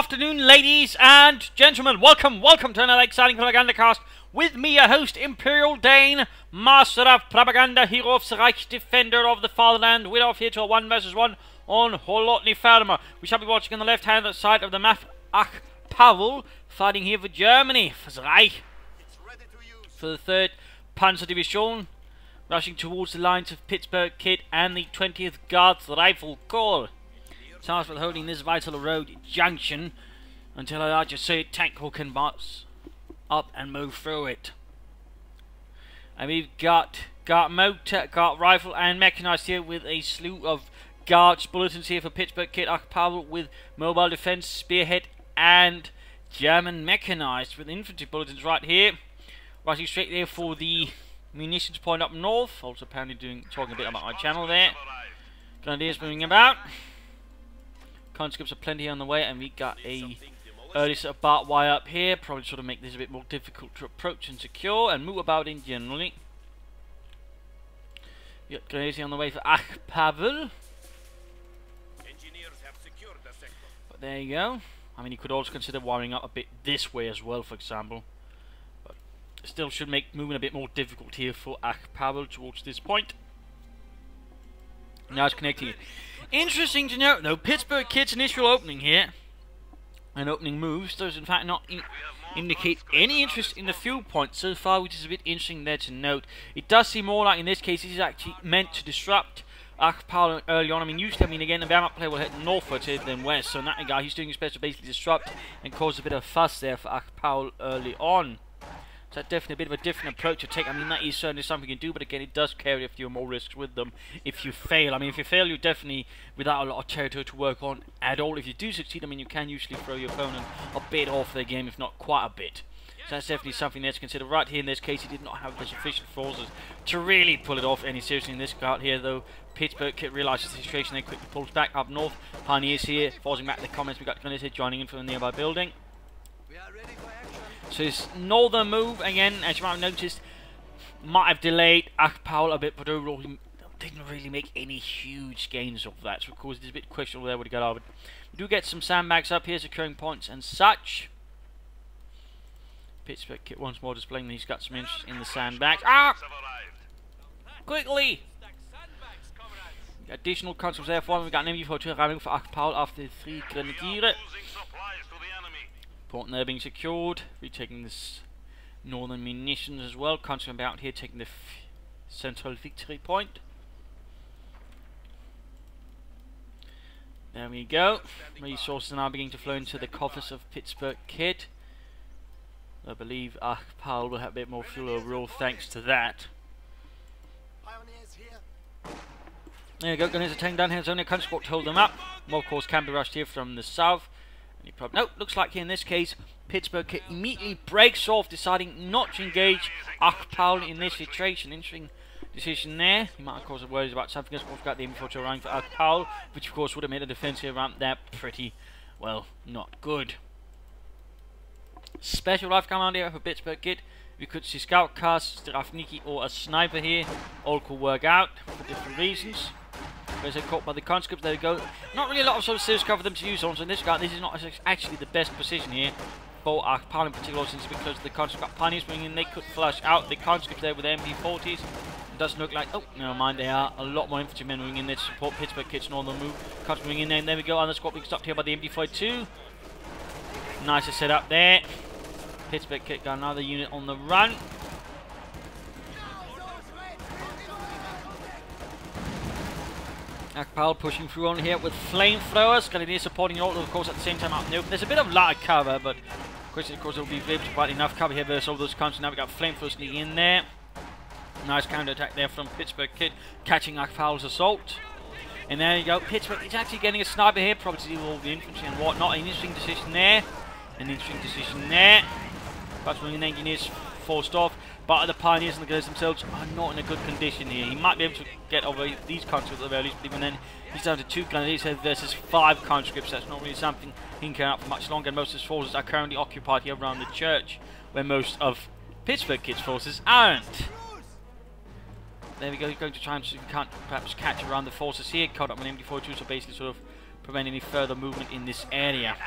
afternoon, ladies and gentlemen. Welcome to another exciting Propagandacast with me, your host, Imperial Dane, Master of Propaganda, Hero of the Reich, Defender of the Fatherland. We're off here to a 1 vs 1 on Holotny Farmer. We shall be watching on the left-hand side of the map, Achpavel, fighting here for Germany, for the Reich, for the 3rd Panzer Division, rushing towards the lines of Pitzburgkid and the 20th Guards Rifle Corps. Tasked with holding this vital road junction until a larger Soviet tank corps can march up and move through it. And we've got motor, got rifle and mechanized here with a slew of guards bulletins here for Pitzburgkid, Achpavel with mobile defense, spearhead and German mechanized with infantry bulletins right here. Rushing straight there for the munitions point up north. Also apparently talking a bit about my channel there. Grenadiers moving about. Conscripts are plenty on the way, and we got a early sort of barbed wire up here. Probably sort of make this a bit more difficult to approach and secure and move about in generally. We got grenadiers on the way for Achpavel. But there you go. I mean, you could also consider wiring up a bit this way as well, for example. But still should make moving a bit more difficult here for Achpavel towards this point. Now it's connecting it. Interesting to note, though, Pitzburgkid's initial opening here, and opening moves, does in fact not indicate any interest in the fuel point so far, which is a bit interesting there to note. It does seem more like, in this case, this is actually meant to disrupt Achpavel early on. I mean, usually, again, the map player will head northwards here than west, so in that regard, he's doing his best to basically disrupt and cause a bit of fuss there for Achpavel early on. So that's definitely a bit of a different approach to take. I mean, that is certainly something you can do, but again, it does carry a few more risks with them if you fail. I mean, if you fail, you're definitely without a lot of territory to work on at all. If you do succeed, I mean, you can usually throw your opponent a bit off their game, if not quite a bit. So that's definitely something there to consider. Right here in this case, he did not have the sufficient forces to really pull it off any seriously in this part here, though. Pitzburgkid realizes the situation, then quickly pulls back up north. Pioneers here, forcing back the comments. We got Grenadiers here joining in from the nearby building. So his northern move, again, as you might have noticed, might have delayed Achpavel a bit, but overall he didn't really make any huge gains of that. So of course it's a bit questionable there what he got over. We do get some sandbags up here, securing points and such. Pitzburgkid once more displaying that he's got some interest in the sandbags. Ah! Quickly! Additional conscripts there for him. We got an MV42 arriving for Achpavel after the 3 Grenadiers. Port there being secured, retaking this northern munitions as well. Conscript about here taking the central victory point. There we go. Resources are now beginning to flow into the coffers of Pitzburgkid. I believe Achpavel will have a bit more fuel overall thanks to that. There you go, going to take down here. There's only a conscript to hold them up. More course can be rushed here from the south. No, looks like here in this case, Pitzburgkid immediately breaks off, deciding not to engage Achpavel in this situation. Interesting decision there. He might of course have worries about something else. We've got the infantry running for Achpavel, which of course would have made a defensive ramp there pretty, well, not good. Special life command here for Pitzburgkid. We could see scout cars, Strafniki or a sniper here. All could work out for different reasons. Whereas they're caught by the conscripts, there we go. Not really a lot of sort of serious cover for them to use on, so in this regard, this is not actually the best position here for Achpavel in particular, since because the conscript got pioneers moving in, they could flush out the conscripts there with the MP40s. It doesn't look like, oh, never mind, there are a lot more infantrymen moving in there to support Pitzburgkid's northern move. Conscripts moving in there, and there we go, and the squad being stopped here by the MP42. Nicer setup there. Pitzburgkid got another unit on the run. Achpavel pushing through on here with flamethrowers. Grenadiers supporting all, of course, at the same time out. There's a bit of light cover, but question, of course, it will be able to provide enough cover here versus all those conscripts. Now we got flamethrowers sneaking in there. Nice counterattack there from Pitzburgkid, catching Achpavel's assault. And there you go. Pitzburgkid is actually getting a sniper here, probably to deal with all the infantry and whatnot. An interesting decision there. An interesting decision there. But when the engineers forced off. But the pioneers and the guys themselves are not in a good condition here. He might be able to get over these conscripts at the very least, but even then he's down to 2 grenadiers versus 5 conscripts. That's not really something he can carry out for much longer. And most of his forces are currently occupied here around the church, where most of Pitzburgkid's forces aren't. There we go. He's going to try and perhaps catch around the forces here. Caught up with MD42, so basically sort of prevent any further movement in this area.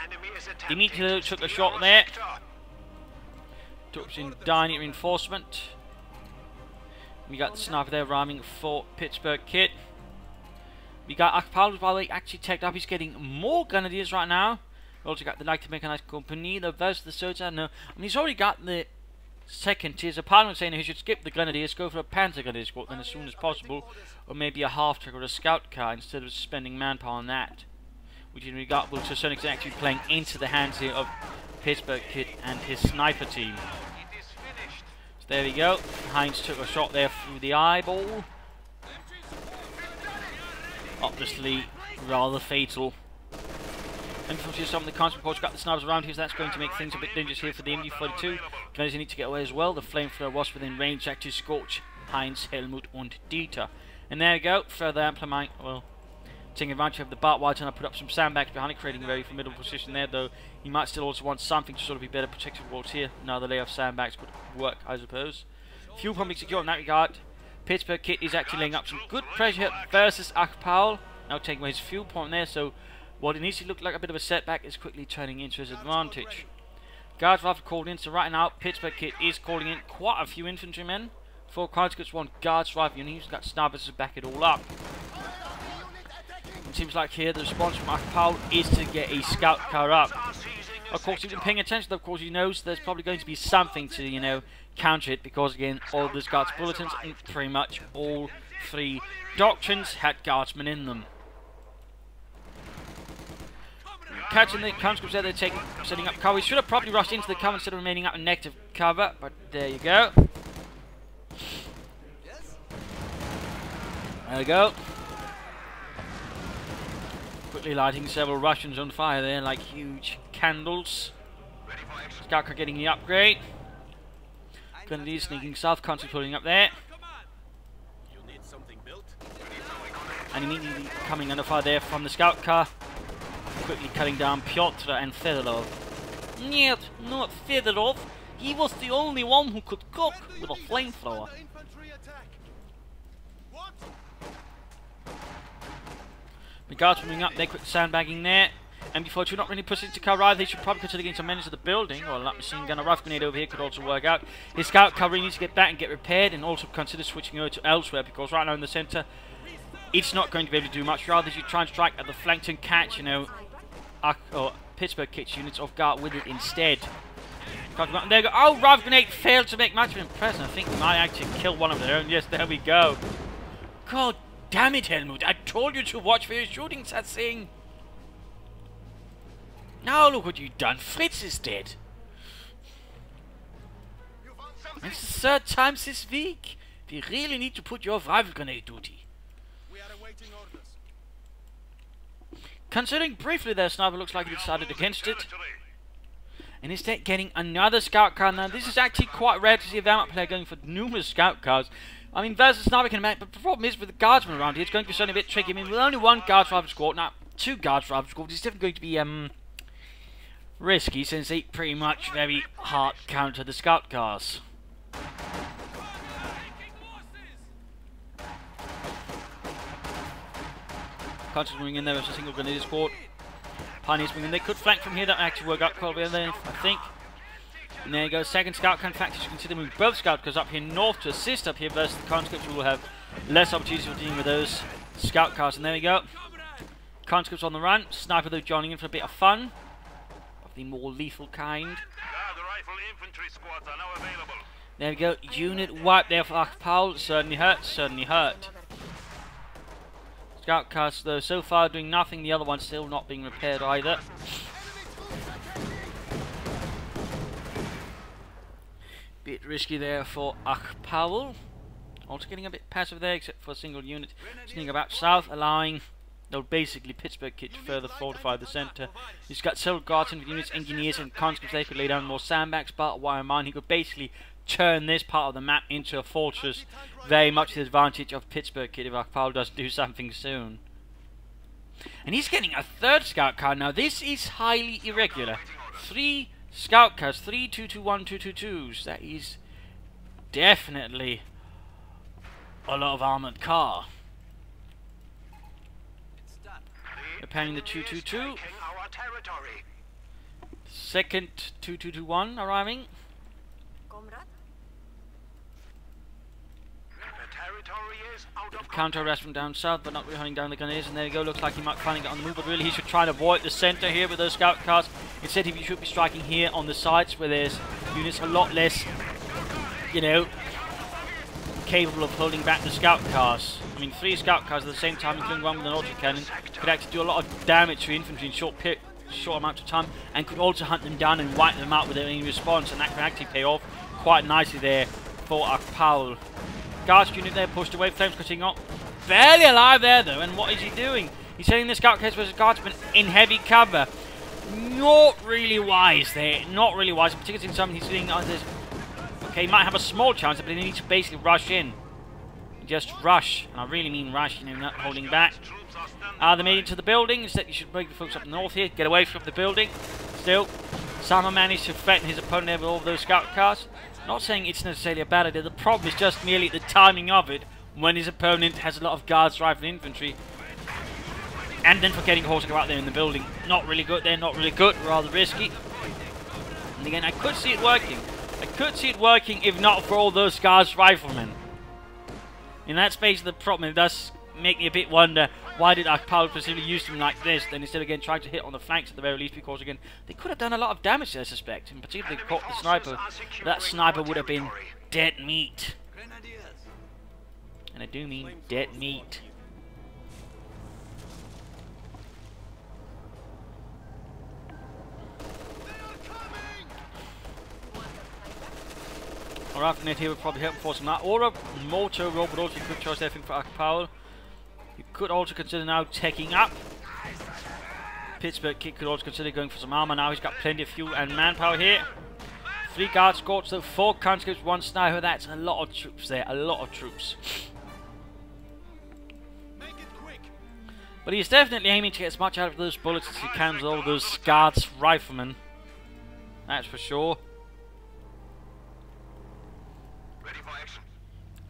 Immediately took a shot there. Took in dying reinforcement. We got the sniper there ramming for Pitzburgkid. We got Achpavel, by the way, actually teched up. He's getting more grenadiers right now. We also got the light mechanized company, the versus the soldier. No, I mean, he's already got the second tier. So Parliament saying he should skip the grenadiers, go for a panzer grenadier squad then as soon as possible, or maybe a half track or a scout car instead of spending manpower on that. Which in regard will to a certain extent actually playing into the hands here of Pitzburgkid and his sniper team. So there we go. Heinz took a shot there through the eyeball. Obviously rather fatal. Unfortunately, some of the constant reports got the snipers around here, so that's going to make things a bit dangerous here for the MD-42. Guys need to get away as well. The flamethrower was within range to scorch Heinz, Helmut and Dieter. And there we go, further amplifying, well, taking advantage of the barbed wire, and I put up some sandbags behind it, creating a very formidable position there, though he might still also want something to sort of be better protected towards here. Another layer of sandbags could work, I suppose. Fuel pumping secure in that regard. Pitzburgkid is actually laying up some good pressure versus Achpavel. Now taking away his fuel point there, so what initially looked like a bit of a setback is quickly turning into his advantage. Guards are called in, so right now Pitzburgkid is calling in quite a few infantrymen. 4 conscripts, 1 guards rifle unit. He's got snipers to back it all up. It seems like here the response from Achpavel is to get a scout car up. Of course, if you've been paying attention, of course, he knows there's probably going to be something to, you know, counter it, because again, all of those guards bulletins and pretty much all 3 doctrines had guardsmen in them. Catching the conscripts there, they're setting up cover. We should have probably rushed into the cover instead of remaining up in negative cover, but there you go. There we go. Quickly lighting several Russians on fire there like huge candles. Scout car getting the upgrade. Grenadiers sneaking south, conscripts pulling up there. And immediately coming under fire there from the scout car. Quickly cutting down Pyotr and Fedorov. Нет, not Fedorov. He was the only one who could cook with a flamethrower. The guards moving up there, quick sandbagging there. And before you're not really pushing into cover either, they should probably consider getting some men into the building. Or that machine gun, a rifle grenade over here could also work out. His scout cover needs to get back and get repaired, and also consider switching over to elsewhere, because right now in the centre, it's not going to be able to do much. Rather, you try and strike at the flank and catch, you know, Pitzburgkid units off guard with it instead. There we go. Oh, rifle grenade failed to make much of an impression. I think we might actually kill one of their own. Yes, there we go. God damn it, Helmut. I told you to watch for your shooting, that thing. Now look what you've done. Fritz is dead. It's the 3rd time this week. We really need to put you off rifle grenade duty. We are awaiting orders. Considering briefly their sniper looks like he decided against it. And instead getting another scout car. Now this is actually quite rare to see a Wehrmacht player going for numerous scout cars. I mean, versus sniper can make, but the problem is with the guardsmen around here, it's going to be certainly a bit tricky. I mean, with only 1 guards rifle squad, now 2 guards rifle squad, it's definitely going to be risky, since they pretty much very hard counter the scout cars. Conscious moving in there as a single grenadier squad. Pioneers moving in. They could flank from here. That actually work out quite well there, I think. And there you go. 2nd scout can factors. You consider moving both scout cars up here north to assist up here versus the conscripts, who will have less opportunities for dealing with those scout cars. And there we go. Conscripts on the run. Sniper though joining in for a bit of fun, of the more lethal kind. There we go. Unit wipe there for Achpavel. Certainly hurt. Certainly hurt. Scout cars though so far doing nothing. The other one's still not being repaired either. Bit risky there for Achpavel. Also getting a bit passive there, except for a single unit sneaking about south, allowing, though basically Pitzburgkid to further fortify the centre. He's got several guardsmen units, engineers and conscripts. They could lay down more sandbags, barbed wire mine. He could basically turn this part of the map into a fortress, very much to the advantage of Pitzburgkid if Achpavel does do something soon. And he's getting a 3rd scout car now. This is highly irregular. 3 scout cars, 3 221 222s. That is definitely a lot of armoured car. repairing the 222. Second 2221 arriving. Counter arrest from down south, but not really hunting down the Gunners. And there you go. Looks like he might finally get on the move, but really he should try and avoid the center here with those scout cars. Instead, he should be striking here on the sides where there's units a lot less, you know, capable of holding back the scout cars. I mean, 3 scout cars at the same time, including one with an autocannon, could actually do a lot of damage to infantry in short amount of time, and could also hunt them down and wipe them out with their own response, and that can actually pay off quite nicely there for Achpavel. Guards unit there pushed away, flames cutting up. Barely alive there though, and what is he doing? He's sending the scout case with his guardsmen in heavy cover. Not really wise there, not really wise, particularly in some he's doing others. Okay, he might have a small chance, but he needs to basically rush in. Just rush, and I really mean rush, you know, not holding back. They made it to the building. Instead, you should break the folks up north here, get away from the building. Still, Sama managed to threaten his opponent there with all of those scout cars. Not saying it's necessarily a bad idea, the problem is just merely the timing of it when his opponent has a lot of guards, rifle, and infantry. And then forgetting horse to go out there in the building. Not really good there, not really good, rather risky. And again, I could see it working. I could see it working if not for all those guards, riflemen. And that's basically the problem. It does make me a bit wonder, why did Achpavel specifically use them like this, then instead of again trying to hit on the flanks at the very least, because again, they could have done a lot of damage there, I suspect. In particular, they caught the sniper. That sniper would have been dead meat. And I do mean dead meat. Our alternate here would probably help force him out. Or a mortar roll would also be a good choice, I think, for Achpavel. You could also consider now taking up. Pitzburgkid could also consider going for some armor now. He's got plenty of fuel and manpower here. 3 guard squads, though, 4 conscripts, 1 sniper. That's a lot of troops there, a lot of troops. But he's definitely aiming to get as much out of those bullets as he can with all those guards, riflemen. That's for sure.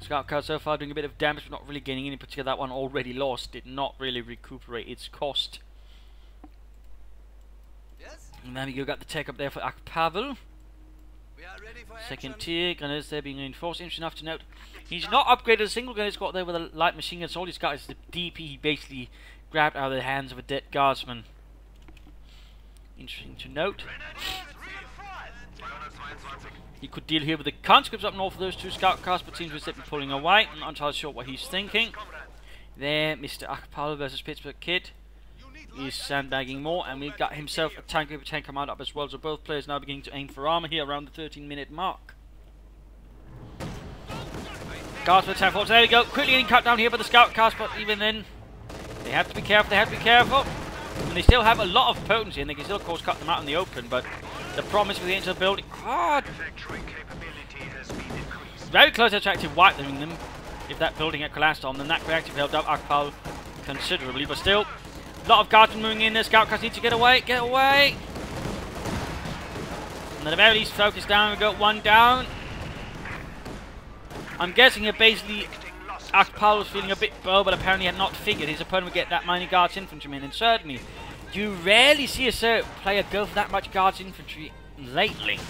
Scout card so far doing a bit of damage, but not really gaining any. In particular, that one already lost did not really recuperate its cost. Yes? And then you got the tech up there for Achpavel. Second tier, gunners there being reinforced. Interesting enough to note, he's not upgraded a single gun. He's got there with a light machine gun. So all he's got is the DP he basically grabbed out of the hands of a dead guardsman. Interesting to note. He could deal here with the conscripts up north of those 2 scout cars, but seems to be pulling away. I'm not entirely sure what he's thinking. There, Mr. Achpavel versus Pitzburgkid is sandbagging more, and we've got himself a tank command up as well. So both players now beginning to aim for armor here around the 13-minute mark. Guards for attack force. There we go. Quickly getting cut down here by the scout cars, but even then, they have to be careful. They have to be careful. And they still have a lot of potency, and they can still, of course, cut them out in the open. But the problem is with the into the building. God. Very close to actually wiping them. If that building had collapsed on them, that could actually help out Achpavel considerably. But still, a lot of guardsmen moving in there. Scout cars need to get away. Get away. And at the very least, focus down. We got 1 down. I'm guessing here basically Achpavel was feeling a bit bold, but apparently had not figured his opponent would get that many guards infantrymen. And certainly, you rarely see a player go for that much guards infantry lately.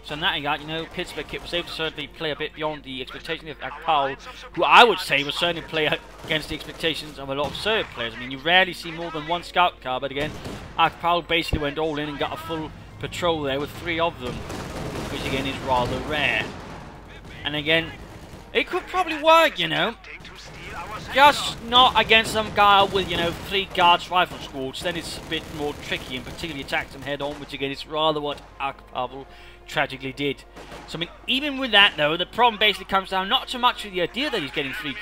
So in that regard, you know, Pitzburgkid was able to certainly play a bit beyond the expectations of Achpavel, who I would say was certainly play against the expectations of a lot of Serb players. I mean, you rarely see more than 1 scout car, but again, Achpavel basically went all in and got a full patrol there with 3 of them, which again is rather rare. And again, it could probably work, you know. Just not against some guy with, you know, 3 guards rifle squads. Then it's a bit more tricky, and particularly attack them head on, which again is rather what Achpavel tragically did. So I mean, even with that though, the problem basically comes down not so much to the idea that he's getting 3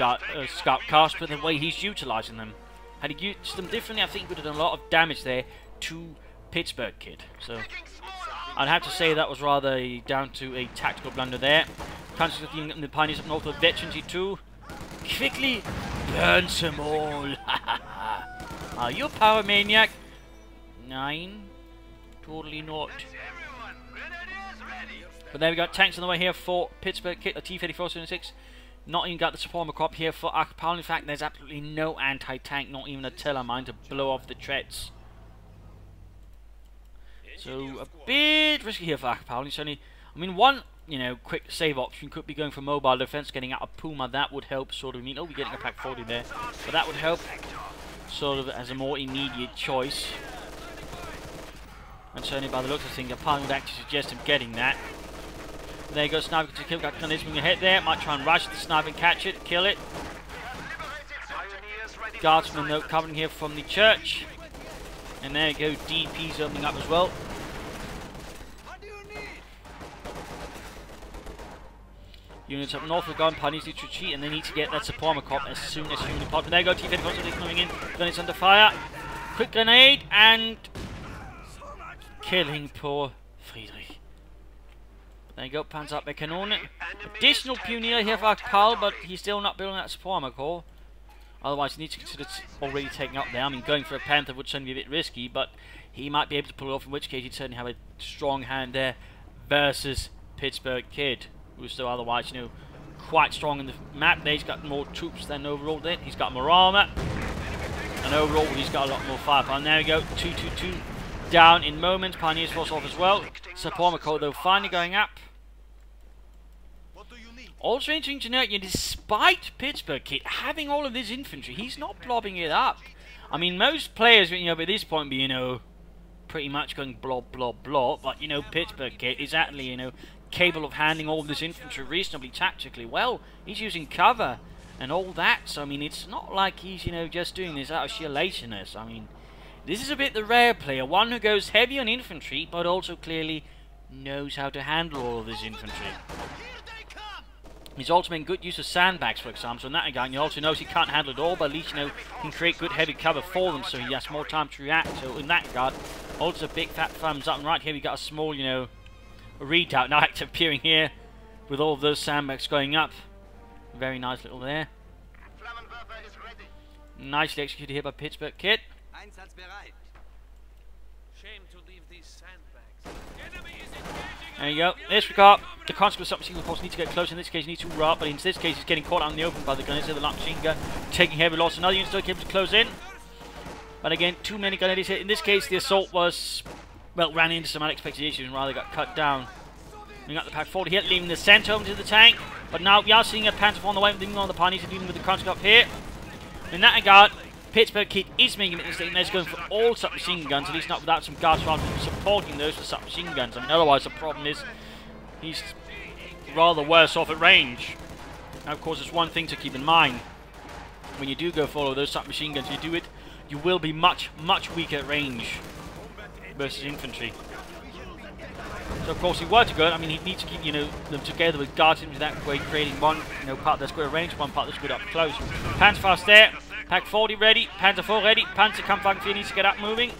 scout cars, but the way he's utilising them. Had he used them differently, I think he would have done a lot of damage there to Pitzburgkid. So I'd have to say that was rather down to a tactical blunder there. Constantly the pioneers up north of veterans too. Quickly burns them all. Are you a power maniac? 9. Totally not. But there we got tanks on the way here for Pitzburgkid, a T-3476. Not even got the support crop here for Achpavel. In fact, there's absolutely no anti-tank, not even a tiller mine to blow off the treads. So a bit risky here for Achpavel. It's only, I mean, one, you know, quick save option could be going for mobile defense, getting out of Puma. That would help, sort of. I mean, oh, we're getting a pack 40 there, but that would help, sort of, as a more immediate choice. And certainly by the looks of things, Achpavel would actually suggest him getting that. There you go, sniper to kill. Got moving ahead there. Might try and rush the sniper and catch it, kill it. Guardsmen though covering here from the church. And there you go, DP's opening up as well. Units up north with gunpowder needs to retreat, and they need to get that support crop as soon as humanly possible. There you go, T-54 moving in. Gun is under fire. Quick grenade and killing poor Friedrich. There you go, Panzerabwehrkanone. Additional Pioneer here for Achpavel, but he's still not building that support core. Otherwise, he needs to consider already taking up there. I mean, going for a Panther would certainly be a bit risky, but he might be able to pull it off, in which case he'd certainly have a strong hand there versus Pitzburgkid, who's still otherwise, you know, quite strong in the map. There he's got more troops than overall there. He's got more armor, and overall he's got a lot more firepower. And there we go, 222 down in moments. Pioneers force off as well. Support core though finally going up. Also interesting to note, despite Pitzburgkid having all of this infantry, he's not blobbing it up. I mean, most players, you know, by this point, be, you know, pretty much going blob, blob, blob. But, you know, Pitzburgkid is actually, you know, capable of handling all of this infantry reasonably tactically well. He's using cover and all that. So, I mean, it's not like he's, you know, just doing this out of sheer laziness. I mean, this is a bit the rare player. One who goes heavy on infantry, but also clearly knows how to handle all of this infantry. He's also making good use of sandbags, for example. So in that regard, he also knows he can't handle it all, but at least, you know, he can create good heavy cover for them, so he has more time to react. So in that regard, also a big fat thumbs up. And right here, we got a small, you know, redoubt now appearing here with all of those sandbags going up. Very nice little there. Nicely executed here by Pitzburgkid. There you go. This we got the consequence submachine gun force need to get close. In this case, need to rout, but in this case, he's getting caught out in the open by the gunners of the light machine gun, taking heavy loss. Another unit still able to close in, but again, too many grenadiers here. In this case, the assault was, well, ran into some unexpected issues and rather got cut down. We got the pack 40 here, leaving the center over to the tank, but now we are seeing a Panther on the way, leaving on the Pioneers and dealing with the conscript up here. In that regard, Pitzburgkid is making a mistake, and they're going for all submachine guns, at least not without some guards supporting those for submachine guns. I mean, otherwise the problem is he's rather worse off at range. Now, of course, there's one thing to keep in mind. When you do go follow those submachine guns, you will be much, much weaker at range versus infantry. So, of course, he were to go, I mean, he needs to keep, you know, them together with guards into that way, creating one, you know, part that's good at range, one part that's good up close. Pants fast there. Pack 40 ready, Panther 4 ready, Panzer Kampfwagen needs to get up moving.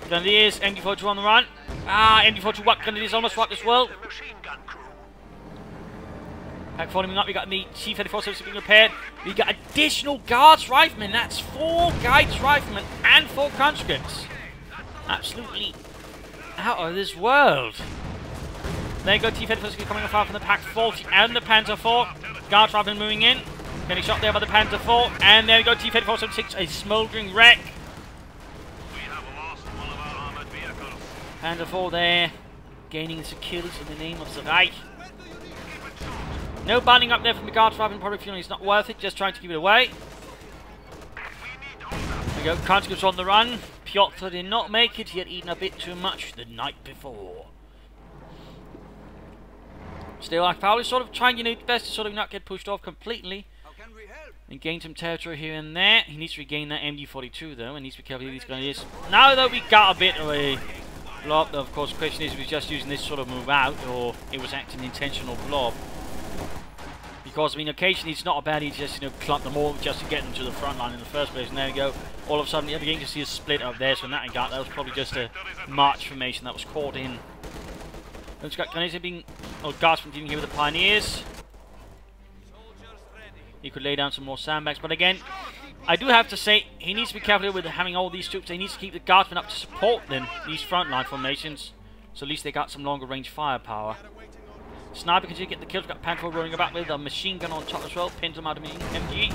Grenadiers, MD42 on the run. MD42 what? Grenadiers almost whacked as well. Pack 40 moving up, we got the T-34 service being repaired. We got additional guards riflemen, that's 4 guides riflemen and 4 conscripts. Absolutely out of this world. There you go, T-34 coming off from the Pack 40 and the Panther 4. Guards riflemen moving in. Getting shot there by the Panther 4, and there we go, T-3476, a smouldering wreck. Panther 4 there, gaining some kills in the name of the Reich. No binding up there from the guards rifle, probably feeling it's not worth it, just trying to keep it away. There we go, conscripts on the run. Piotr did not make it, he had eaten a bit too much the night before. Still, Achpavel is sort of trying, you know, best to sort of not get pushed off completely. And gain some territory here and there. He needs to regain that MD42 though, and needs to be careful with these guys. Now though, we got a bit of a blob. Of course, the question is if he's just using this sort of move out, or it was acting intentional blob. Because I mean, occasionally it's not a bad idea just, you know, clump them all just to get them to the front line in the first place. And there we go. All of a sudden, you're beginning to see a split up there. So in that regard, that was probably just a march formation that was caught in. We've got guys being, or guardsmen dealing here with the Pioneers. He could lay down some more sandbags, but again, I do have to say, he needs to be careful with having all these troops. He needs to keep the guardsmen up to support them, these frontline formations, so at least they got some longer range firepower. Sniper can get the kills. Got Panzer IV running about with a machine gun on top as well. Pins him out of MG.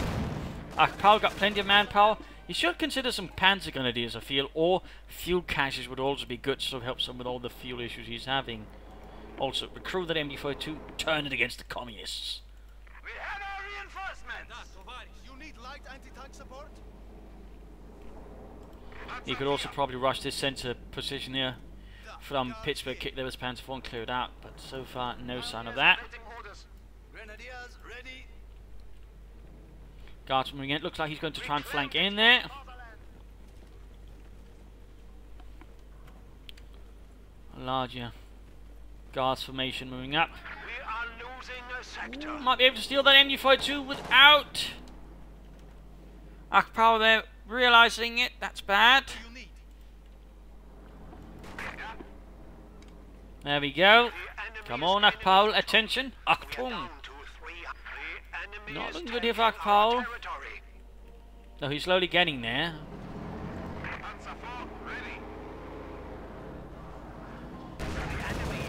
Achpavel got plenty of manpower. He should consider some panzer grenadiers, I feel, or fuel caches would also be good to sort of help him with all the fuel issues he's having. Also, recruit that MG42, turn it against the communists. We have our reinforcements. You need light anti-tank support? He could also probably rush this centre position here from Pitzburgkid. There was Panzer IV and cleared out, but so far no sign of that. Grenadiers ready. Guardsman again. Looks like he's going to try and flank in there. A larger guards formation moving up. We are losing a sector. Ooh, might be able to steal that MG42 without Achpavel there realising it. That's bad. There we go. Come on, Achpavel. Attention. Achtung. Not looking good here for Achpavel. No, he's slowly getting there.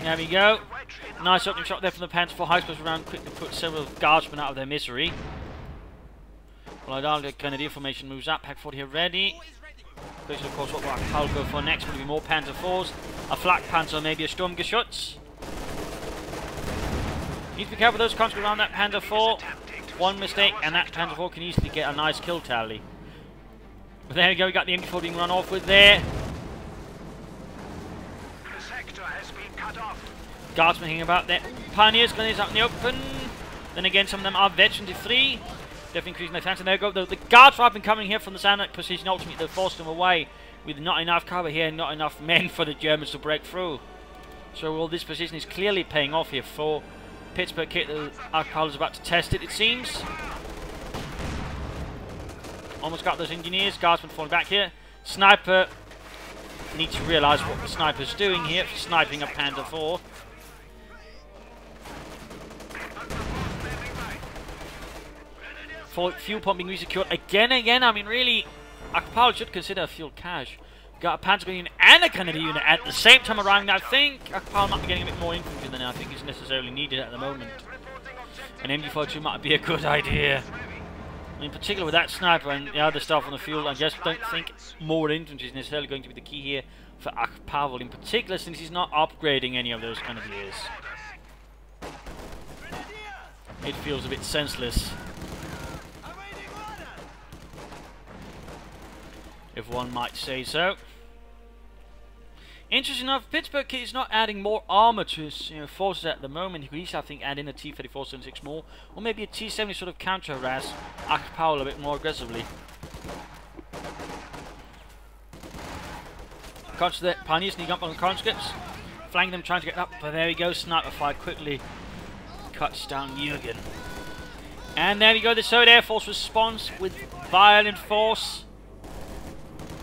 There we go. Nice opening shot there from the Panzer IV high explosive round. Quickly put several guardsmen out of their misery. Well, the Grenadier formation moves up. Pack 40 here ready. Question, of course, what will Achpavel go for next? Will it be more Panzer IVs? A Flak Panzer, maybe a Sturmgeschütz? Need to be careful with those conscripts around that Panzer IV. One mistake, and that Panzer IV can easily get a nice kill tally. But there we go, we got the MG4 being run off with there. The sector has been cut off. Guardsmen hanging about there. Pioneers, grenadiers out in the open. Then again, some of them are veteran free. Definitely increasing their chance. And there we go. The guards have been coming here from the Stalemate position. Ultimately, they forced them away with not enough cover here, not enough men for the Germans to break through. So all this position is clearly paying off here for Pitzburgkid. Achpavel is about to test it, it seems. Almost got those engineers. Guardsmen falling back here. Sniper needs to realise what the sniper's doing here. Sniping a Panzer IV. Fuel pumping resecured again. I mean, really, Achpavel should consider a fuel cache. Got a Panzer unit and a Grenadier unit at the same time around. I think Achpavel might be getting a bit more infantry than I think is necessarily needed at the moment. An MG42 might be a good idea. In particular with that sniper and the other stuff on the field, I just don't think more infantry is necessarily going to be the key here for Achpavel, in particular since he's not upgrading any of those Grenadiers. It feels a bit senseless, if one might say so. Interesting enough, Pitzburgkid is not adding more armor to his forces at the moment. He could easily, I think, add in a T-34-76 more, or maybe a T-70 sort of counter-harass Achpavel a bit more aggressively. Comes to the Pioneers sneak up on the conscripts, flanking them, trying to get up, but there we go, sniper fire quickly cuts down Jürgen. And there we go, the Soviet Air Force responds with violent force.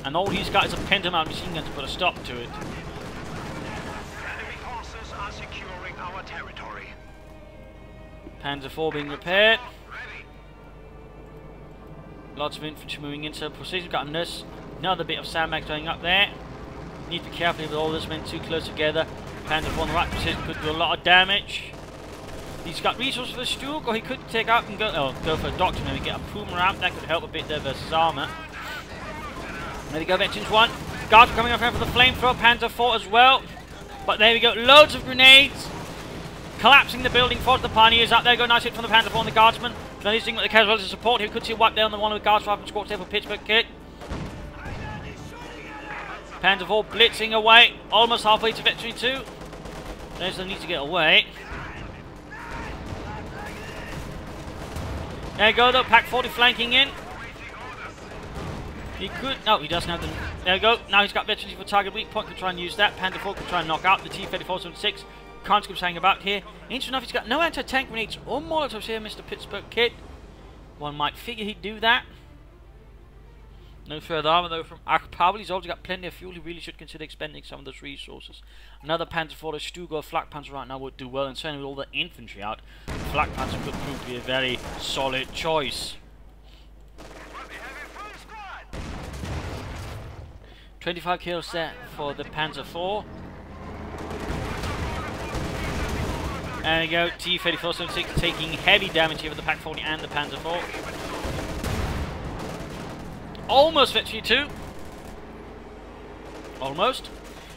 And all he's got is a Pentamount machine gun to put a stop to it. Enemy forces are securing our territory. Panzer IV being repaired. Lots of infantry moving into position. Got another bit of sandbags going up there. Need to be careful with all this men too close together. Panzer IV in the right position could do a lot of damage. He's got resources for the Stug, or he could take out and go for a doctor, maybe get a Puma out. That could help a bit there versus armor. There we go, Veterans 1. Guards are coming up here for the flamethrower, Panzer IV as well. But there we go, loads of grenades. Collapsing the building for the Pioneers. Out there, go nice hit from the Panzer IV and the Guardsmen. Grenadiers doing what they can as well as support. He could see a wipe there on the one with the Guards from squawks there for Pitzburgkid. Panzer IV blitzing away. Almost halfway to victory 2. There's the need to get away. There you go though, Pack 40 flanking in. He could, no, he doesn't have the, there we go, now he's got veterans for target weak point, could try and use that. Panzer IV could try and knock out the T-34-76. Conscripts hanging about here. Interesting enough, he's got no anti-tank grenades or molotovs here, Mr. Pitzburgkid. One might figure he'd do that. No further armor though from Achpavel. He's also got plenty of fuel. He really should consider expending some of those resources. Another Panzer IV, Stug or Flak Panzer right now would do well, and certainly with all the infantry out, Flak Panzer could prove to be a very solid choice. 25 kills there for the Panzer IV. There we go, T-3476 taking heavy damage here with the Pak 40 and the Panzer IV. Almost victory too. Almost.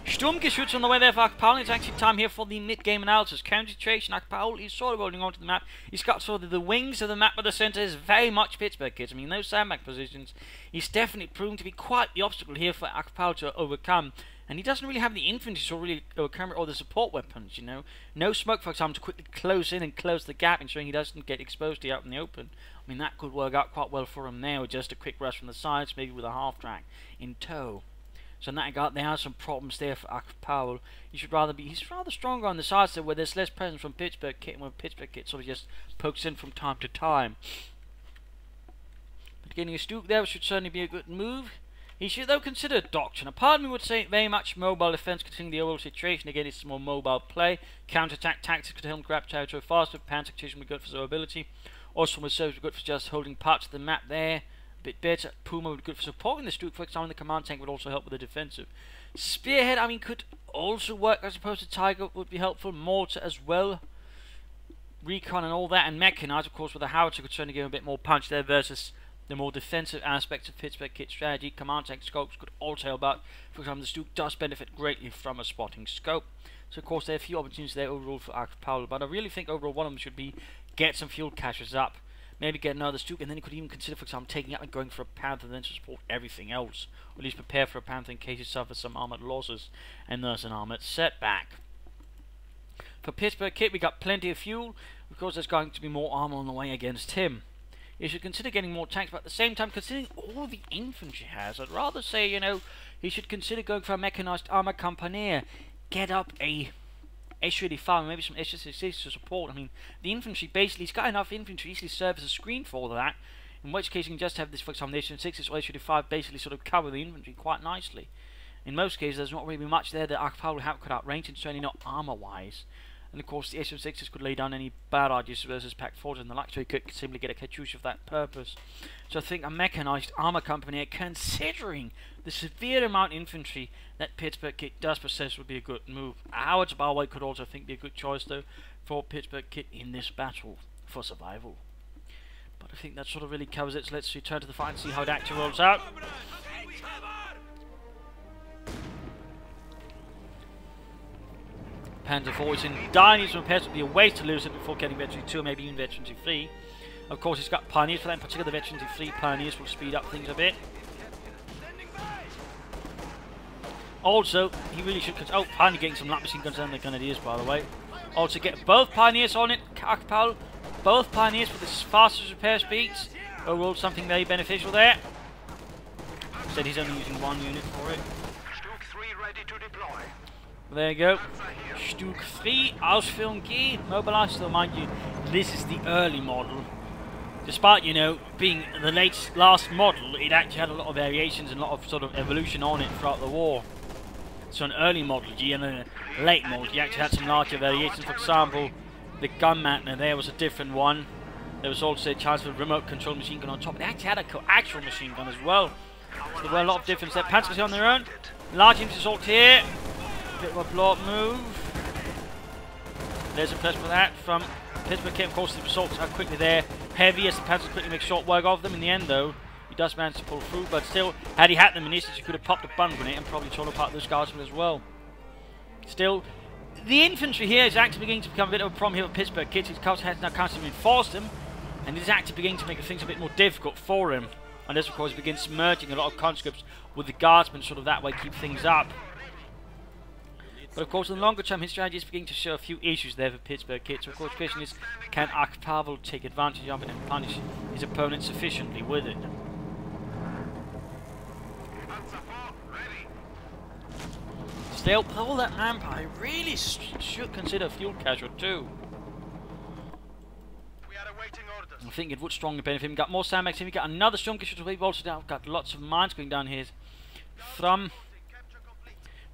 Sturmgeschütz on the way there for Achpavel. It's actually time here for the mid-game analysis. Concentration, Achpavel is sort of holding on to the map. He's got sort of the wings of the map, but the centre is very much Pitzburgkid. I mean, those sandbag positions, he's definitely proven to be quite the obstacle here for Achpavel to overcome. And he doesn't really have the infantry to really overcome it, or the support weapons, you know. No smoke, for example, to quickly close in and close the gap, ensuring he doesn't get exposed here out in the open. I mean, that could work out quite well for him there, with just a quick rush from the sides, maybe with a half-track in tow. So in that regard, there are some problems there for Achpavel. He's rather stronger on the sides there, where there's less presence from Pitzburgkid, and where Pitzburgkid sort of just pokes in from time to time. But getting a Stuke there should certainly be a good move. He should, though, consider doctrine. A part of me would say very much mobile defense, considering the overall situation. Again, it's more mobile play. Counterattack tactics could help him grab territory faster. Pan tactician would be good for survivability. Also, reserves would be good for just holding parts of the map there. A bit better. Puma would be good for supporting the Stuke. For example, the command tank would also help with the defensive. Spearhead, I mean, could also work. I suppose the Tiger would be helpful. Mortar as well. Recon and all that. And Mechanized, of course, with the Howitzer could certainly give him a bit more punch there versus the more defensive aspects of Pitzburgkid's strategy. Command tank scopes could also help out. For example, the Stuke does benefit greatly from a spotting scope. So, of course, there are a few opportunities there overall for Achpavel. But I really think overall one of them should be get some fuel caches up. Maybe get another Stuke, and then you could even consider, for example, taking out and going for a Panther, then to support everything else. Or at least prepare for a Panther in case he suffers some armoured losses, and thus an armoured setback. For Pitzburgkid, we got plenty of fuel. Of course, there's going to be more armour on the way against him. You should consider getting more tanks, but at the same time, considering all the infantry he has, I'd rather say, you know, he should consider going for a mechanized armor company. Get up a S-35, maybe some S-66 to support. I mean, the infantry, basically, he's got enough infantry to easily serve as a screen for all of that. In which case, you can just have this, for example, the S-66 or S-35 basically sort of cover the infantry quite nicely. In most cases, there's not really much there that Achpavel could outrange, and certainly not armor-wise. And of course, the S-6s could lay down any barrages versus Pak 40s and the like, so he could simply get a Katyusha for that purpose. So I think a mechanized armor company, considering the severe amount of infantry that Pitzburgkid does possess, would be a good move. Howard's Barway could also, I think, be a good choice, though, for Pitzburgkid in this battle for survival. But I think that sort of really covers it, so let's return to the fight and see how it actually rolls out. Panzer IV is in dire need of repairs. It would be a waste to lose it before getting Veteran 2 or maybe even Veteran 3. Of course, he's got Pioneers for that, in particular the Veteran 3 Pioneers will speed up things a bit. Also, he really should... Oh, finally getting some light machine guns and the Grenadiers, by the way. Also, get both Pioneers on it, Achpavel. Both Pioneers for the fastest repair speeds. Overall, something very beneficial there. Said he's only using one unit for it. Stuke 3 ready to deploy. There you go. Stuke 3, Ausführung G, mobilized. So mind you, this is the early model. Despite, you know, being the last model, it actually had a lot of variations and a lot of sort of evolution on it throughout the war. So an early Model G and a late Model G actually had some larger variations. For example, the gun mountain there was a different one. There was also a chance for a remote control machine gun on top. They actually had a coaxial machine gun as well. So there were a lot of difference there. Panzers on their own. Large infantry assault here. Bit of a block move. There's a press for that from Pitzburgkid. Of course, the assaults are quickly there. Heavy as the Panzers quickly make short work of them. In the end, though, he does manage to pull through. But still, had he had the munitions, he could have popped a bun grenade and probably torn apart those guardsmen as well. Still, the infantry here is actually beginning to become a bit of a problem here for Pitzburgkid. His course has now constantly reinforced him, and it is actually beginning to make things a bit more difficult for him. And this, of course, begins merging a lot of conscripts with the guardsmen, sort of that way keep things up. But of course, in the longer term, his strategy is beginning to show a few issues there for Pitzburgkid. So of course, the question is, can Achpavel take advantage of it and punish his opponent sufficiently with it? Still, with all that manpower, I really should consider fuel cache or two. I think it would strongly benefit him. Got more sandbags. We got another strong issue. We've also now got lots of mines going down here from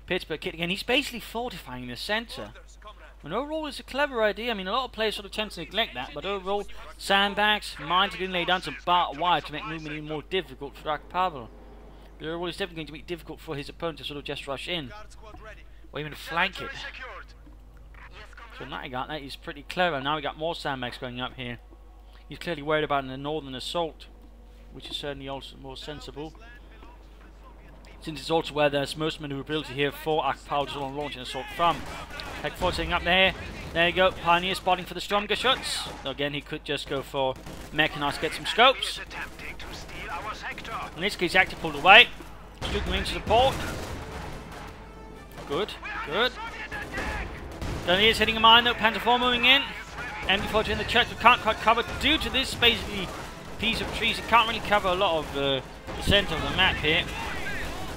Pitzburgkid again. He's basically fortifying the centre. And overall, it's a clever idea. I mean, a lot of players sort of tend to neglect that, but overall, sandbags, mines are going to lay down some barbed wire to make movement even more difficult for Achpavel. But overall, it's definitely going to be difficult for his opponent to sort of just rush in, or even flank it. So now he got that. He's pretty clever. Now we got more sandbags going up here. He's clearly worried about the northern assault, which is certainly also more sensible, since it's also where there's most maneuverability here for Achpavel to launch an assault from. Heck 4 sitting up there. There you go. Pioneer spotting for the stronger shots. So again, he could just go for mechanized, get some scopes. In this case, he actually pulled away. Stuke moving to support. Good, good. Then he is hitting a mine though. Panzer 4 moving in. MD4 in the church, we can't quite cover due to this basically piece of trees. It can't really cover a lot of the centre of the map here.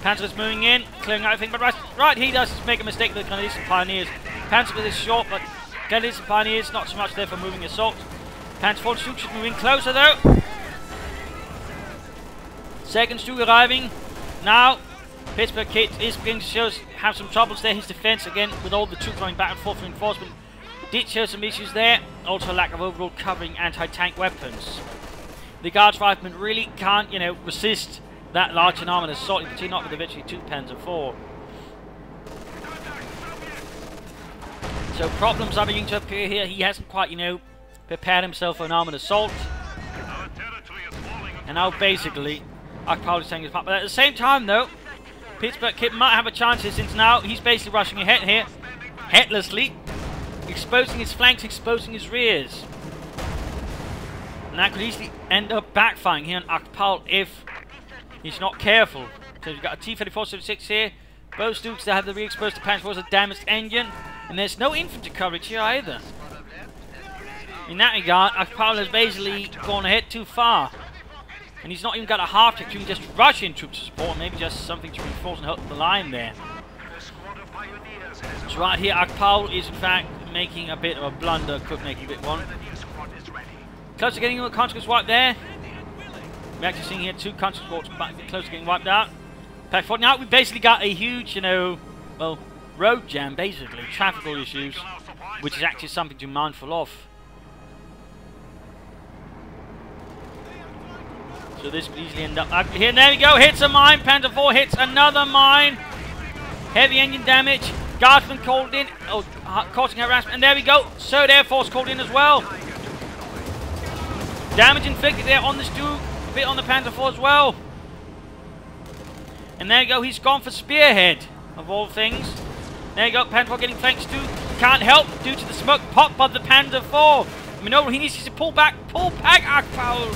Panzer is moving in, clearing out everything, but right he does make a mistake with the Canadian Pioneers. Panzer is short, but Canadian Pioneers not so much there for moving assault. Panzer 4 Stuke should move in closer though. Second Stuke arriving. Now Pitzburgkid is beginning to have some troubles there. His defense again with all the troops running back and forth for reinforcement did show some issues there. Also lack of overall covering anti-tank weapons. The Guards riflemen really can't, you know, resist that large an armoured assault, in particular not with the virtually 2 Panzer 4. So problems are beginning to appear here. He hasn't quite, you know, prepared himself for an armoured assault. And now basically Achpavel is taking his part. But at the same time though, Pitzburgkid might have a chance here, since now he's basically rushing ahead here, headlessly, exposing his flanks, exposing his rears. And that could easily end up backfiring here on Achpavel if he's not careful. So you've got a T-34-76 here, both Stukes that have the re-exposed to Panzer 4's a damaged engine, and there's no infantry coverage here either. In that regard, Achpavel has basically gone ahead too far. And he's not even got a half tick to just rush in troops to support, maybe just something to reinforce and help the line there. So right here, Achpavel is in fact making a bit of a blunder, could make a bit one. Close to getting a counter wiped there. We're actually seeing here 2 counter squads back close to getting wiped out. Now we've basically got a huge, you know, well, road jam basically, traffical issues, which is actually something to be mindful of. So this could easily end up ugly here. And there we go, hits a mine. Panzer 4 hits another mine. Heavy engine damage. Guardsmen called in. Oh, causing harassment. And there we go. Third Air Force called in as well. Damage inflicted there on the Stuke. A bit on the Panzer 4 as well. And there you go. He's gone for Spearhead, of all things. There you go. Panzer 4 getting flanked. Stuke can't help due to the smoke pop by the Panzer 4. Maneuver. He needs to pull back. Pull back, Achpavel.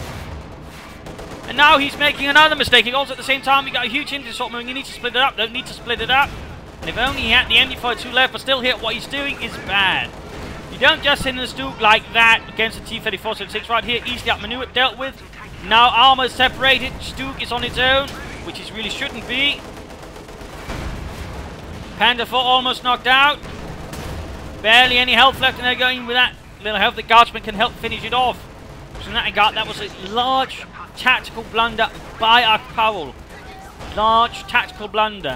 And now he's making another mistake. He also at the same time, he got a huge infantry assault moving. He needs to split it up. Don't need to split it up. And if only he had the MD-42 left, but still here, what he's doing is bad. You don't just send the Stuke like that against the T-34-76 right here. Easily outmaneuvered, dealt with. Now armor is separated. Stuke is on its own, which he really shouldn't be. Panzer 4 almost knocked out. Barely any health left, and they're going with that little health. The Guardsman can help finish it off. So in that regard, that was a large tactical blunder by Achpavel. Large tactical blunder,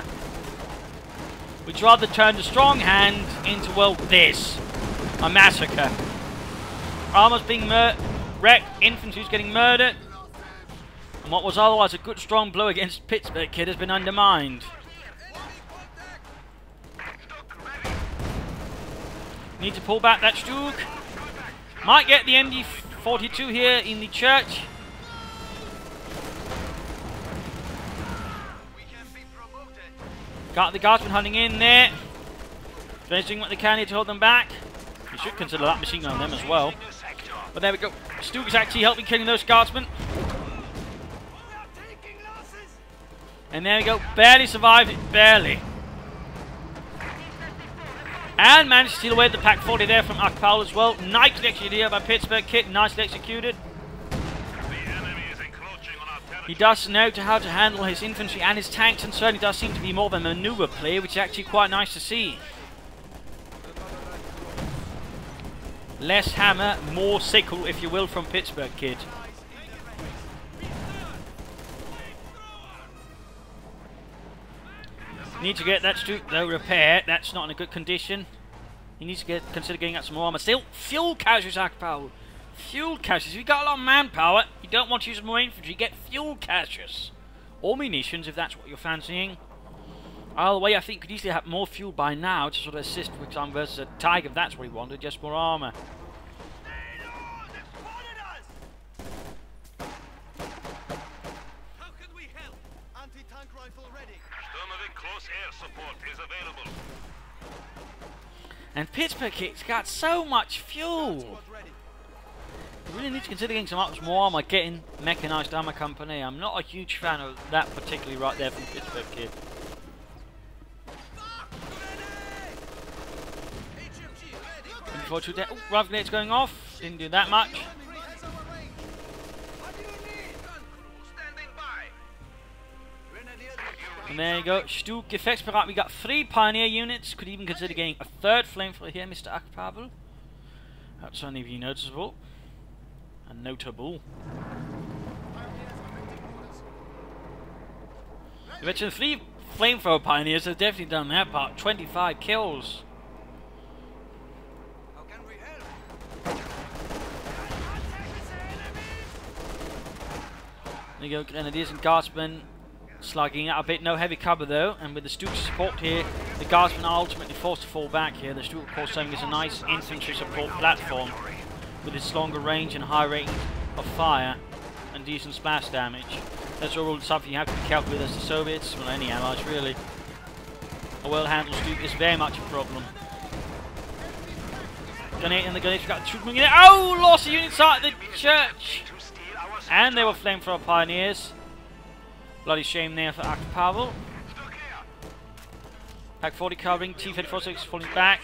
which rather turned a strong hand into, well, this. A massacre. Armor's being wrecked, infantry's getting murdered, and what was otherwise a good strong blow against Pitzburgkid has been undermined. Need to pull back that Stuke. Might get the MD-42 here in the church. Got the Guardsmen hunting in there. They're doing what they can here to hold them back. You should consider that machine gun on them as well. But there we go. Stuke is actually helping killing those Guardsmen. And there we go. Barely survived it. Barely. And managed to steal away the Pack 40 there from Achpavel as well. Nicely executed here by Pitzburgkid. Nicely executed. He does know how to handle his infantry and his tanks, and certainly does seem to be more of a maneuver player, which is actually quite nice to see. Less hammer, more sickle, if you will, from Pitzburgkid. Need to get that Stuke though repaired. That's not in a good condition. He needs to consider getting out some more armor. Still, fuel casualties, Achpavel. Fuel caches. If you've got a lot of manpower, you don't want to use more infantry, get fuel caches. Or munitions, if that's what you're fancying. Either way, I think could easily have more fuel by now to sort of assist with some versus a Tiger if that's what he wanted, just more armour. How can we help? Anti-tank rifle ready. Sturmovik close air support is available. And Pitzburgkid's got so much fuel. Squad ready. You really need to consider getting some much more armour, getting mechanised armour company. I'm not a huge fan of that particularly right there from Pitzburgkid. Before two oh, rifle grenades going off. Didn't do that much. And there you go. Stuk Gefechtsbereit. We got 3 Pioneer units. Could even consider getting a 3rd flamethrower here, Mr. Achpavel. That's only be noticeable. And notable. You mentioned 3 flamethrower pioneers have definitely done their part. 25 kills. How can we help? There you go, Grenadiers and Guardsmen slugging out a bit. No heavy cover though, and with the Stuk's support here, the Guardsmen are ultimately forced to fall back here. The Stuk, of course, serving as a nice infantry support platform with its longer range and high rate of fire and decent splash damage. That's all something you have to be careful with as the Soviets, well, any allies really. A well-handled Stuk is very much a problem. Grenade and the Grenadiers got the troop moving in. Oh, lost a unit site at the church! And they were flamethrower pioneers. Bloody shame there for Achpavel. Pack 40 covering, T-54 falling back.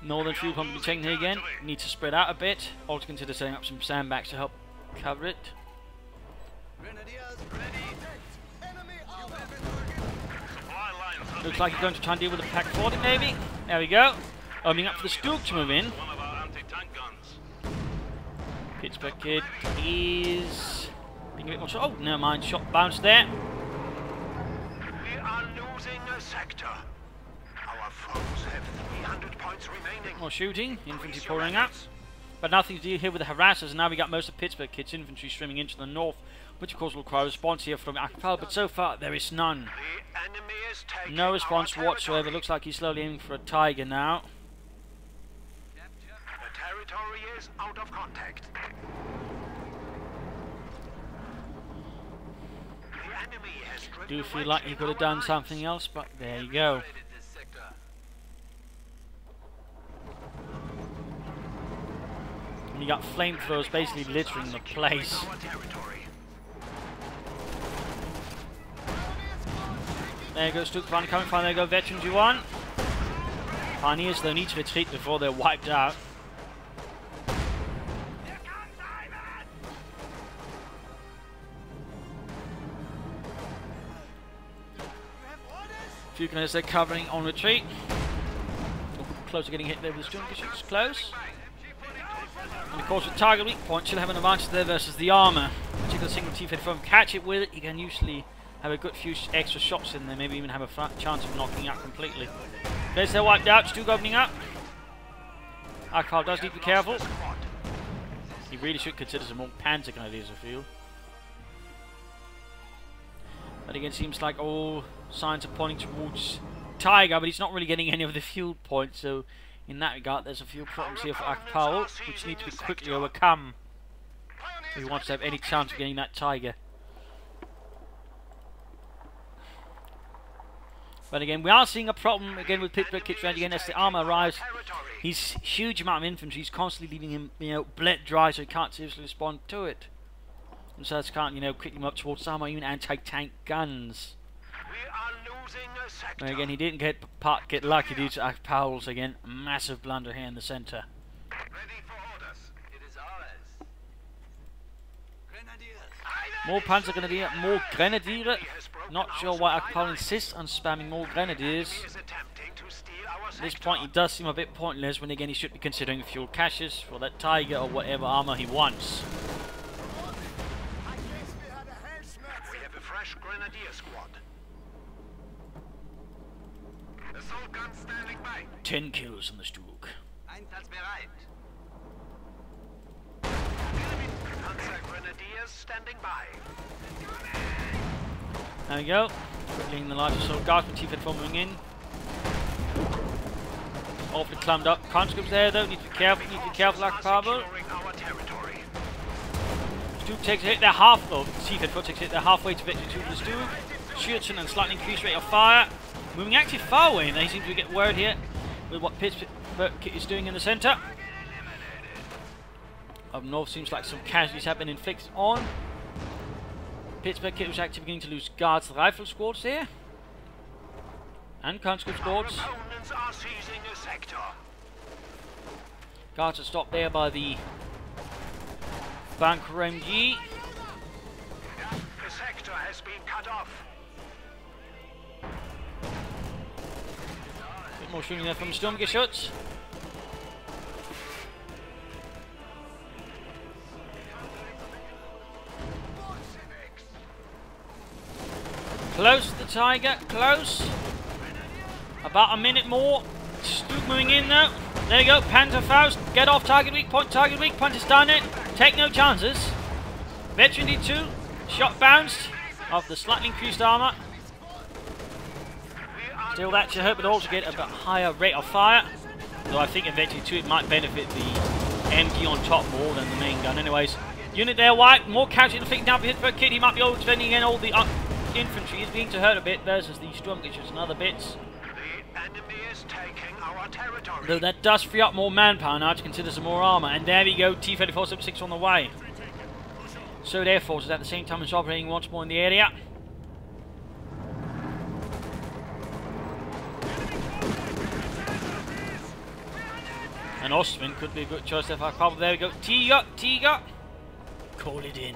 Northern fuel pump will be taken here again. Need to spread out a bit. Also consider setting up some sandbags to help cover it. Looks like he's going to try and deal with the Pack 40 maybe. There we go. Opening up for the Stuk to move in. Pitzburgkid is being a bit more. Oh, never mind. Shot bounced there. We are losing a sector. Our foes have 300 points remaining. More shooting. Infantry pouring up. But nothing to do here with the harassers. And now we got most of Pitzburgkid's infantry streaming into the north, which of course will require a response here from Achpavel. But so far there is none. The enemy is taking No response our whatsoever. territory. Looks like he's slowly aiming for a Tiger now. The territory is out of contact. The enemy has driven Do feel a like wedge he in could have our done lines. something else, but there you go. And you got flamethrowers basically littering the place. Our territory. There goes Stuk coming fine. There go Veterans you want. Pioneers though need to retreat before they're wiped out. Few guys they're covering on retreat. Close to getting hit there with the skirmishes. Close. And of course with target weak point she'll have an advantage there versus the armour. Particularly single T-54. Catch it with it, you can usually have a good few extra shots in there, maybe even have a chance of knocking out completely. There's they're wiped out, Stuk opening up. Achpavel does need to be careful. He really should consider some more Panzer Grenadiers I feel. But again, seems like all signs are pointing towards Tiger, but he's not really getting any of the fuel points, so in that regard there's a few problems here for Achpavel, which need to be quickly overcome if he wants to have any chance of getting that Tiger. But again, we are seeing a problem again with Pitzburgkid again as the armour arrives. His huge amount of infantry is constantly leaving him, bled dry, so he can't seriously respond to it. And so that's can't, quickly move up towards some even anti-tank guns. We are losing a sector. And again, he didn't get lucky due to Achpavel's again massive blunder here in the centre. Ready for orders. It is ours. Grenadiers. More Panzer Grenadier, more Grenadier. Not sure why Achpavel insists on spamming more Grenadiers. He is attempting to steal our At this sector. point, he does seem a bit pointless when again he should be considering fuel caches for that Tiger or whatever armour he wants. We have a fresh grenadier squad. Assault gun standing by. 10 kills on the Stuk. Einsatzbereit. Grenadiers standing by. There we go. Quickly in the larger assault guards with T-54 moving in. Awfully clammed up. Conscripts there though, need to be careful, Achpavel. Stuke takes a hit there T-54 takes a hit there halfway to victory 2 for the Stuke. Shoots and slightly increased rate of fire. Moving actually far away, and they seem to get word here with what Pitzburgkid is doing in the centre. Up north seems like some casualties have been inflicted on. Pitzburgkid was actually beginning to lose guards, rifle squads here. And conscript squads. Guards are stopped there by the Bunker MG. The sector has been cut off. Bit more shooting there from Sturmgeschütz. Close to the Tiger, close. About a minute more. Stuke moving in though. There you go, Panzerfaust. Get off target weak point is down it. Take no chances. Veteran D2. Shot bounced off the slightly increased armour. Still that should help it also get a bit higher rate of fire. Though I think eventually too it might benefit the MG on top more than the main gun. Anyways, unit there white. More casualties inflicted down for Pitzburgkid. He might be overspending again all the infantry is being to hurt a bit versus the Sturmgeschütz and other bits. The enemy is taking our territory. Though that does free up more manpower now to consider some more armour. And there we go, T-34-76 on the way. So their forces at the same time is operating once more in the area. And Ostman could be a good choice there for Achpavel. There we go, Tiger. Call it in.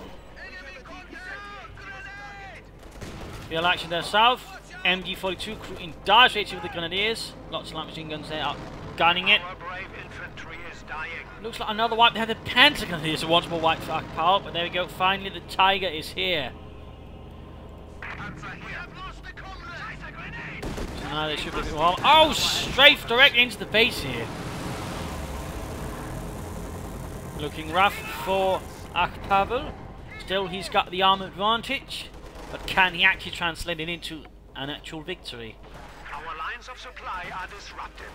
Field action there south. MG42 crew in dire straits with the Grenadiers. Lots of light machine guns there out gunning it. Our brave infantry is dying. Looks like another wipe. They had the Panzer Grenadiers, so once more wipe for Achpavel. But there we go. Finally, the Tiger is here. So now they should be a bit more. Oh, strafe directly into the base here. Looking rough for Achpavel. Still, he's got the arm advantage. But can he actually translate it into an actual victory? Our lines of supply are disrupted.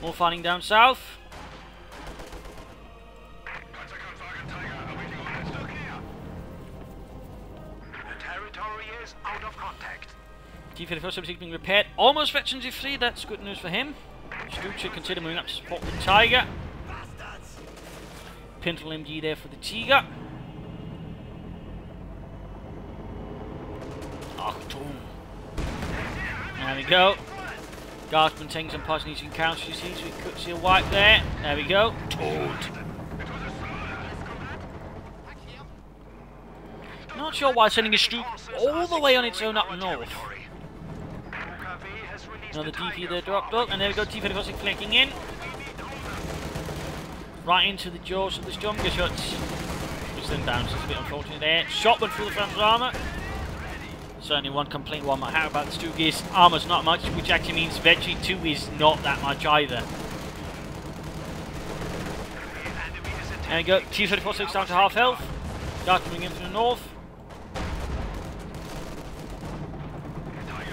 More fighting down south. The territory is out of contact. T-34 being repaired. Almost veterans free. That's good news for him. Stuke should consider moving up to support the Tiger. Pintle MG there for the Tiger. Achtung. There we go. Guardsman taking some position using counters, you see, so we could see a wipe there. There we go. Toad. Not sure why sending a Stuke all the way on its own up north. Another DP there dropped up, and there we go, T-34 flanking in. Right into the jaws of the Sturmgeschütz. Which then bounces, a bit unfortunate there. Shot went through the front armour. Certainly one complaint one might have about the Stuke is armour's not much, which actually means Veteran 2 is not that much either. There we go, T-34 down to half health. Dark coming in from the north.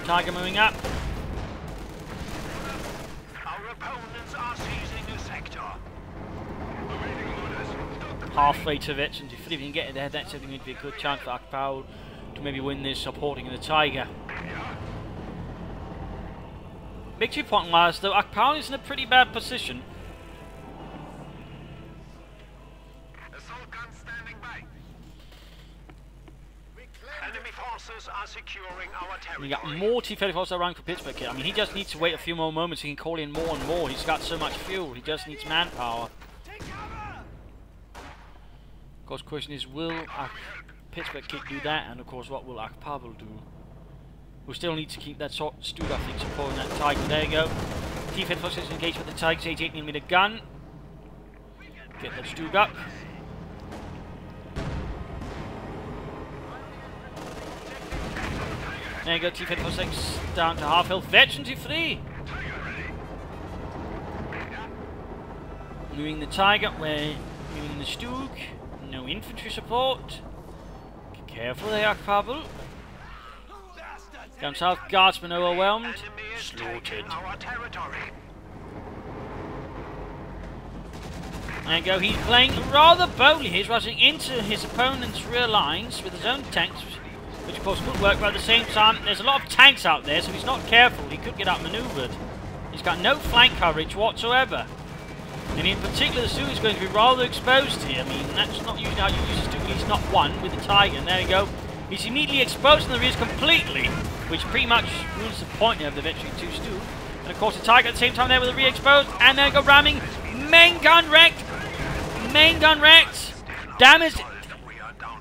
Tiger moving up. Our opponents are seizing a sector. Halfway to Veterans, if we can get it there, that's going to be a good chance for Achpavel to maybe win this supporting the Tiger. Victory point wise though, Achpavel is in a pretty bad position. Assault guns standing by. Enemy forces are securing our territory. We got more T-34s around for Pitzburgkid. I mean, he just needs to wait a few more moments. He can call in more and more. He's got so much fuel. He just needs manpower. Of course, the question is, will Pitzburgkid do that? And of course, what will Achpavel do? We still need to keep that Stuke, I think, supporting that Tiger. There you go. T-34 is engaged with the Tiger's 88mm gun. Get that Stuke up. There you go, T-34 down to half health. Veteran T3! Moving the Tiger, we're moving the Stuke. No infantry support. Careful there, Achpavel. Down south, guardsmen overwhelmed. Slaughtered. There you go, he's playing rather boldly. He's rushing into his opponent's rear lines with his own tanks, which of course could work, but at the same time, there's a lot of tanks out there, so if he's not careful, he could get outmaneuvered. He's got no flank coverage whatsoever. And in particular, the Stu is going to be rather exposed here. I mean, that's not usually how you use the Stu, at least not one, with the Tiger. And there you go. He's immediately exposed in the rears completely, which pretty much rules the point of the Victory 2 Stu. And of course, the Tiger at the same time there with the rear exposed, and there you go, ramming. Main gun wrecked. Main gun wrecked. Damaged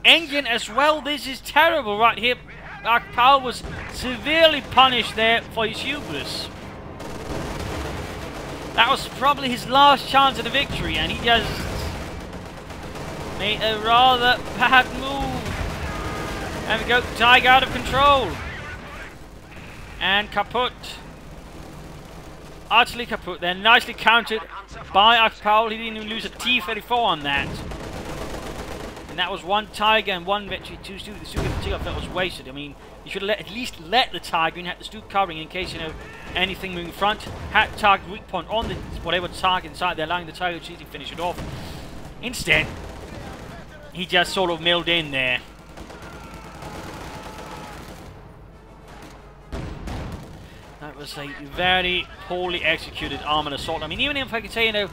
engine as well. This is terrible right here. Achpavel was severely punished there for his hubris. That was probably his last chance at a victory, and he just made a rather bad move. And we go, Tiger out of control. And kaput. Utterly kaput there. Nicely countered by Achpavel. He didn't even lose a T-34 on that. And that was one Tiger and one Victory 2 Stu. The Stu in particular felt was wasted. I mean, you should have at least let the Tiger and had the Stu covering in case, you know, anything moving front. Had target weak point on the whatever target inside there, allowing the Tiger to easily finish it off. Instead, he just sort of milled in there. That was a very poorly executed armored assault. I mean, even if I could say, you know,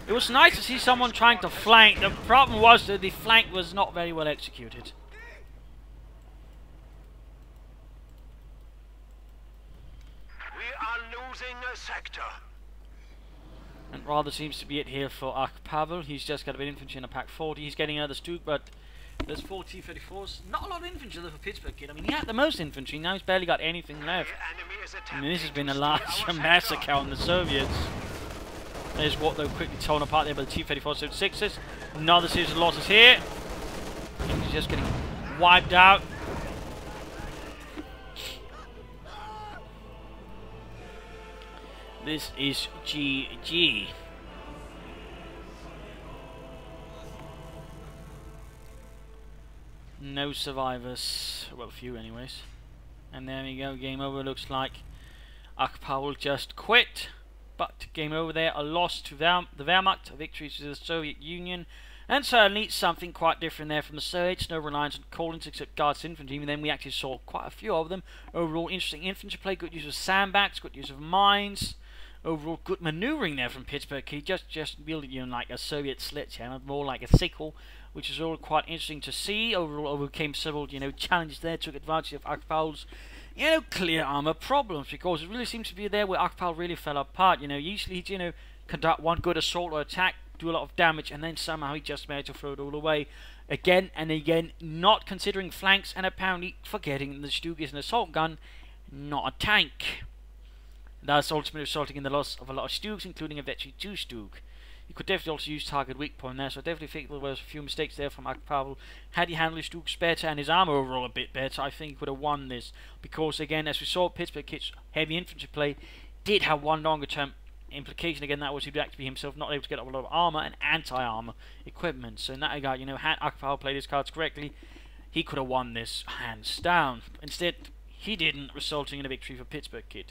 it was nice to see someone trying to flank. The problem was that the flank was not very well executed. We are losing a sector. And rather seems to be it here for Achpavel. He's just got a bit of infantry in a pack 40. He's getting another Stu, but there's 4 T-34s. Not a lot of infantry for Pitzburgkid. I mean, he had the most infantry. Now he's barely got anything left. I mean, this has been a large massacre on the Soviets. There's what they're quickly torn apart there by the T-34 76s. Another series of losses here. He's just getting wiped out. This is GG. No survivors. Well, a few anyways. And there we go. Game over. Looks like Achpavel just quit. But game over there. A loss to the Wehrmacht. A victory to the Soviet Union. And certainly something quite different there from the Soviets. No reliance on call-ins except Guards infantry. And then we actually saw quite a few of them. Overall interesting infantry play. Good use of sandbags. Good use of mines. Overall good maneuvering there from Pitzburgkid. Just building, you know, like a Soviet sledgehammer. More like a sickle. Which is all quite interesting to see. Overall overcame several, you know, challenges there. Took advantage of Achpavel's, you know, clear armor problems, because it really seems to be there where Achpavel really fell apart. You know, usually he'd, you know, conduct one good assault or attack, do a lot of damage, and then somehow he just managed to throw it all away again and again, not considering flanks, and apparently forgetting the Stug is an assault gun, not a tank. Thus ultimately resulting in the loss of a lot of Stugs, including a Victory 2 Stug. You could definitely also use target weak point there, so I definitely think there was a few mistakes there from Achpavel. Had he handled his Stugs better and his armor overall a bit better, I think he could have won this. Because again, as we saw, Pitzburgkid's heavy infantry play did have one longer term implication. Again, that was he'd actually be himself not able to get up a lot of armor and anti-armor equipment. So in that regard, you know, had Achpavel played his cards correctly, he could have won this hands down. Instead, he didn't, resulting in a victory for Pitzburgkid.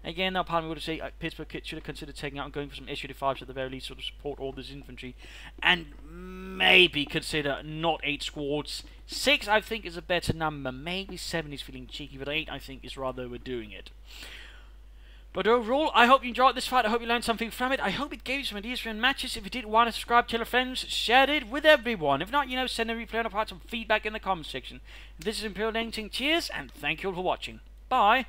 Again, now part of me would say Pitzburgkid should have considered taking out and going for some Su-35s at the very least, sort of support all this infantry, and maybe consider not 8 squads. 6 I think is a better number. Maybe 7 is feeling cheeky, but 8 I think is rather overdoing it. But overall, I hope you enjoyed this fight. I hope you learned something from it. I hope it gave you some ideas for your matches. If you did want to subscribe, tell your friends, share it with everyone. If not, you know, send a replay and provide some feedback in the comments section. This is Imperial Dane saying cheers, and thank you all for watching. Bye.